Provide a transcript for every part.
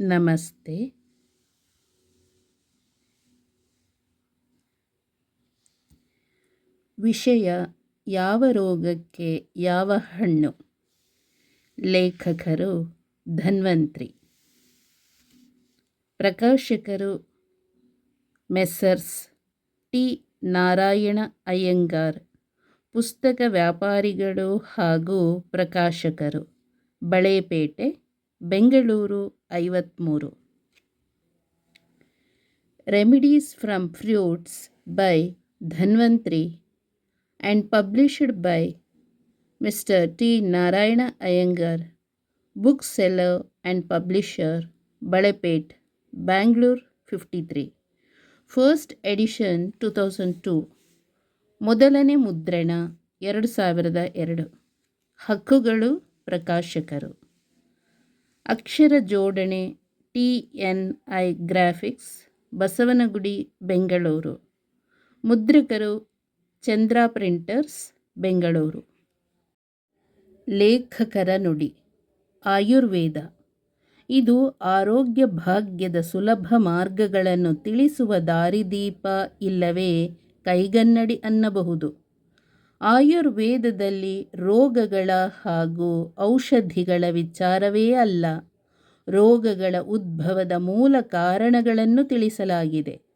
ನಮಸ್ತೆ. ವಿಷಯ ಯಾವ ರೋಗಕ್ಕೆ ಯಾವ ಹಣ್ಣು. ಲೇಖಕರು ಧನ್ವಂತ್ರಿ. ಪ್ರಕಾಶಕರು ಮೆಸ್ಸರ್ಸ್ ಟಿ ನಾರಾಯಣ ಅಯ್ಯಂಗಾರ್. ಪುಸ್ತಕ ವ್ಯಾಪಾರಿಗಳು ಹಾಗೂ ಪ್ರಕಾಶಕರು, Balepete, Bengaluru 53. Remedies from fruits by Dhanvantri and published by Mr. T. Narayana Iyengar, bookseller and publisher, Balepet, Bangalore 53. First edition 2002. ಮೊದಲನೇ ಮುದ್ರಣ 2002. ಹಕ್ಕುಗಳು ಪ್ರಕಾಶಕರು. ಅಕ್ಷರ ಜೋಡಣೆ TNI ಗ್ರಾಫಿಕ್ಸ್, ಬಸವನಗುಡಿ, ಬೆಂಗಳೂರು. ಮುದ್ರಕರು ಚಂದ್ರ ಪ್ರಿಂಟರ್ಸ್, ಬೆಂಗಳೂರು. ಲೇಖಕರ ನುಡಿ. ಆಯುರ್ವೇದ ಇದು ಆರೋಗ್ಯ ಭಾಗ್ಯದ ಸುಲಭ ಮಾರ್ಗಗಳನ್ನು ತಿಳಿಸುವ ದಾರಿದೀಪ, ಇಲ್ಲವೇ ಕೈಗನ್ನಡಿ ಅನ್ನಬಹುದು. ಆಯುರ್ವೇದದಲ್ಲಿ ರೋಗಗಳ ಹಾಗೂ ಔಷಧಿಗಳ ವಿಚಾರವೇ ಅಲ್ಲ, ರೋಗಗಳ ಉದ್ಭವದ ಮೂಲ ಕಾರಣಗಳನ್ನು ತಿಳಿಸಲಾಗಿದೆ.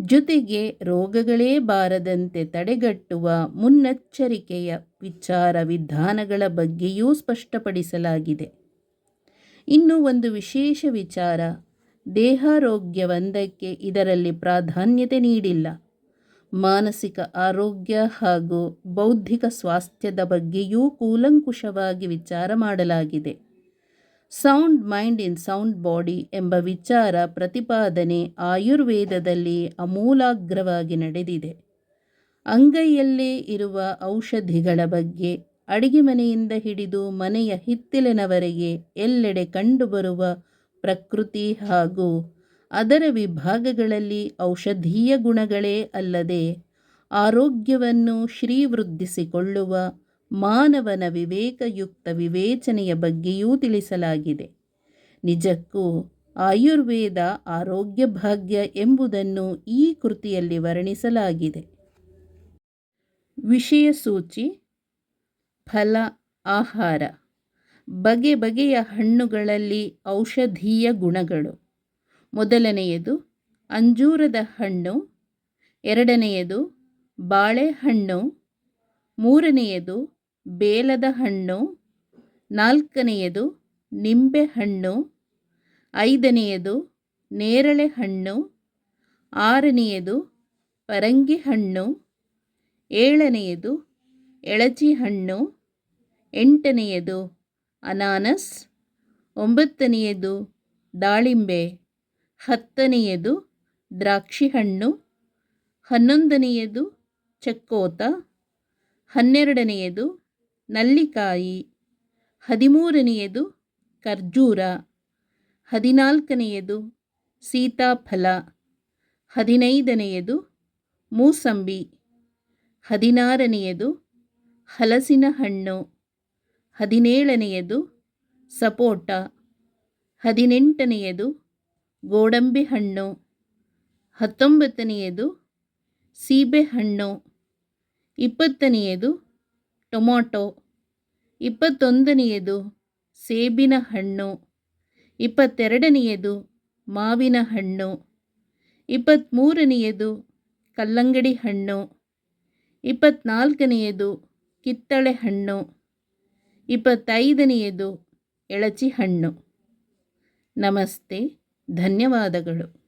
ಜೊತೆಗೆ ರೋಗಗಳೇ ಬಾರದಂತೆ ತಡೆಗಟ್ಟುವ ಮುನ್ನೆಚ್ಚರಿಕೆಯ ವಿಚಾರ ವಿಧಾನಗಳ ಬಗ್ಗೆಯೂ ಸ್ಪಷ್ಟಪಡಿಸಲಾಗಿದೆ. ಇನ್ನು ಒಂದು ವಿಶೇಷ ವಿಚಾರ, ದೇಹಾರೋಗ್ಯವೊಂದಕ್ಕೆ ಇದರಲ್ಲಿ ಪ್ರಾಧಾನ್ಯತೆ ನೀಡಿಲ್ಲ. ಮಾನಸಿಕ ಆರೋಗ್ಯ ಹಾಗೂ ಬೌದ್ಧಿಕ ಸ್ವಾಸ್ಥ್ಯದ ಬಗ್ಗೆಯೂ ಕೂಲಂಕುಷವಾಗಿ ವಿಚಾರ ಮಾಡಲಾಗಿದೆ. Sound mind in sound body ಎಂಬ ವಿಚಾರ ಪ್ರತಿಪಾದನೆ ಆಯುರ್ವೇದದಲ್ಲಿ ಆಮೂಲಾಗ್ರವಾಗಿ ನಡೆದಿದೆ. ಅಂಗೈಯಲ್ಲೇ ಇರುವ ಔಷಧಿಗಳ ಬಗ್ಗೆ ಅಡಿಗೆ ಮನೆಯಿಂದ ಹಿಡಿದು ಮನೆಯ ಹಿತ್ತಲಿನವರೆಗೆ ಎಲ್ಲೆಡೆ ಕಂಡುಬರುವ ಪ್ರಕೃತಿ ಹಾಗೂ ಅದರ ವಿಭಾಗಗಳಲ್ಲಿ ಔಷಧೀಯ ಗುಣಗಳೇ ಅಲ್ಲದೆ ಆರೋಗ್ಯವನ್ನು ಶ್ರೀವೃದ್ಧಿಸಿಕೊಳ್ಳುವ ಮಾನವನ ವಿವೇಕಯುಕ್ತ ವಿವೇಚನೆಯ ಬಗ್ಗೆಯೂ ತಿಳಿಸಲಾಗಿದೆ. ನಿಜಕ್ಕೂ ಆಯುರ್ವೇದ ಆರೋಗ್ಯ ಭಾಗ್ಯ ಎಂಬುದನ್ನು ಈ ಕೃತಿಯಲ್ಲಿ ವರ್ಣಿಸಲಾಗಿದೆ. ವಿಷಯ ಸೂಚಿ. ಫಲ, ಆಹಾರ. ಬಗೆ ಬಗೆಯ ಹಣ್ಣುಗಳಲ್ಲಿ ಔಷಧೀಯ ಗುಣಗಳು. ಮೊದಲನೆಯದು ಅಂಜೂರದ ಹಣ್ಣು, ಎರಡನೆಯದು ಬಾಳೆಹಣ್ಣು, ಮೂರನೆಯದು ಬೇಲದ ಹಣ್ಣು, ನಾಲ್ಕನೆಯದು ನಿಂಬೆಹಣ್ಣು, ಐದನೆಯದು ನೇರಳೆ ಹಣ್ಣು, ಆರನೆಯದು ಪರಂಗಿ ಹಣ್ಣು, ಏಳನೆಯದು ಎಳಚಿ ಹಣ್ಣು, ಎಂಟನೆಯದು ಅನಾನಸ್, ಒಂಬತ್ತನೆಯದು ದಾಳಿಂಬೆ, ಹತ್ತನೆಯದು ದ್ರಾಕ್ಷಿ ಹಣ್ಣು, ಹನ್ನೊಂದನೆಯದು ಚಕ್ಕೋತ, ಹನ್ನೆರಡನೆಯದು ನಲ್ಲಿಕಾಯಿ, ಹದಿಮೂರನೆಯದು ಖರ್ಜೂರ, ಹದಿನಾಲ್ಕನೆಯದು ಸೀತಾಫಲ, ಹದಿನೈದನೆಯದು ಮೂಸಂಬಿ, ಹದಿನಾರನೆಯದು ಹಲಸಿನ ಹಣ್ಣು, ಹದಿನೇಳನೆಯದು ಸಪೋಟ, ಹದಿನೆಂಟನೆಯದು ಗೋಡಂಬಿ ಹಣ್ಣು, ಹತ್ತೊಂಬತ್ತನೆಯದು ಸೀಬೆಹಣ್ಣು, ಇಪ್ಪತ್ತನೆಯದು ಟೊಮಾಟೊ, ಇಪ್ಪತ್ತೊಂದನೆಯದು ಸೇಬಿನ ಹಣ್ಣು, ಇಪ್ಪತ್ತೆರಡನೆಯದು ಮಾವಿನ ಹಣ್ಣು, ಇಪ್ಪತ್ತ್ಮೂರನೆಯದು ಕಲ್ಲಂಗಡಿ ಹಣ್ಣು, ಇಪ್ಪತ್ತ್ನಾಲ್ಕನೆಯದು ಕಿತ್ತಳೆ ಹಣ್ಣು, ಇಪ್ಪತ್ತೈದನೆಯದು ಎಳಚಿ ಹಣ್ಣು. ನಮಸ್ತೆ, ಧನ್ಯವಾದಗಳು.